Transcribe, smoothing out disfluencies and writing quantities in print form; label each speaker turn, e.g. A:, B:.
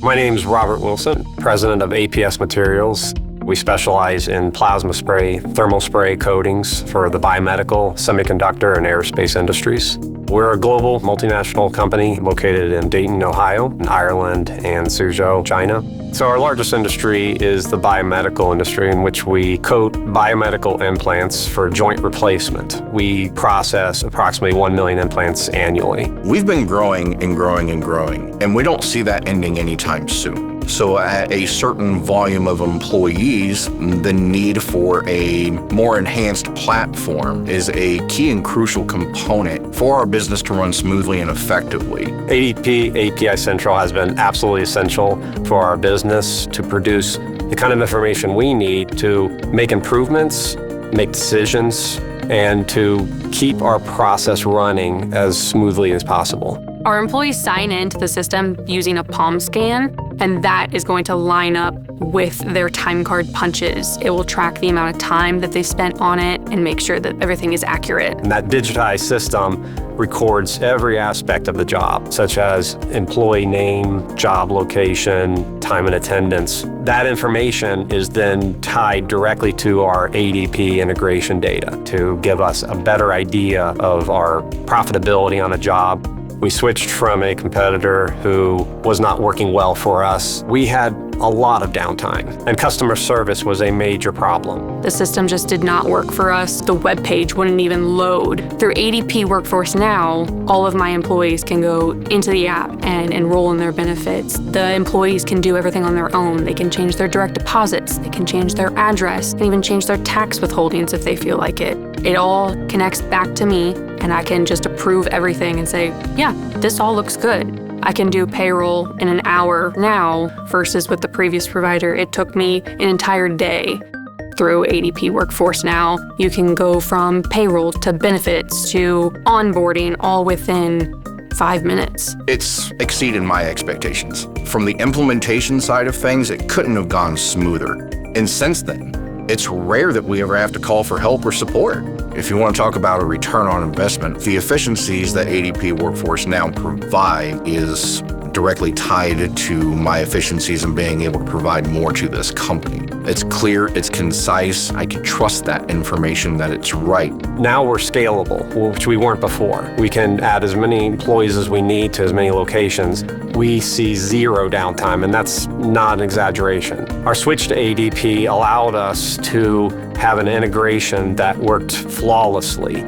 A: My name is Robert Wilson, president of APS Materials. We specialize in plasma spray, thermal spray coatings for the biomedical, semiconductor, and aerospace industries. We're a global multinational company located in Dayton, Ohio, Ireland, and Suzhou, China. So our largest industry is the biomedical industry, in which we coat biomedical implants for joint replacement. We process approximately 1 million implants annually.
B: We've been growing and growing and growing, and we don't see that ending anytime soon. So at a certain volume of employees, the need for a more enhanced platform is a key and crucial component for our business to run smoothly and effectively.
A: ADP API Central has been absolutely essential for our business to produce the kind of information we need to make improvements, make decisions, and to keep our process running as smoothly as possible.
C: Our employees sign into the system using a palm scan, and that is going to line up with their time card punches. It will track the amount of time that they spent on it and make sure that everything is accurate.
A: And that digitized system records every aspect of the job, such as employee name, job location, time and attendance. That information is then tied directly to our ADP integration data to give us a better idea of our profitability on a job. We switched from a competitor who was not working well for us. We had a lot of downtime, and customer service was a major problem.
C: The system just did not work for us. The web page wouldn't even load. Through ADP Workforce Now, all of my employees can go into the app and enroll in their benefits. The employees can do everything on their own. They can change their direct deposits, they can change their address, and even change their tax withholdings if they feel like it. It all connects back to me, and I can just approve everything and say, yeah, this all looks good. I can do payroll in an hour now versus with the previous provider, it took me an entire day. Through ADP Workforce Now, you can go from payroll to benefits to onboarding all within 5 minutes.
B: It's exceeded my expectations. From the implementation side of things, it couldn't have gone smoother. And since then, it's rare that we ever have to call for help or support. If you want to talk about a return on investment, the efficiencies that ADP Workforce Now provide is directly tied to my efficiencies in being able to provide more to this company. It's clear, it's concise, I can trust that information that it's right.
A: Now we're scalable, which we weren't before. We can add as many employees as we need to as many locations. We see zero downtime, and that's not an exaggeration. Our switch to ADP allowed us to have an integration that worked flawlessly.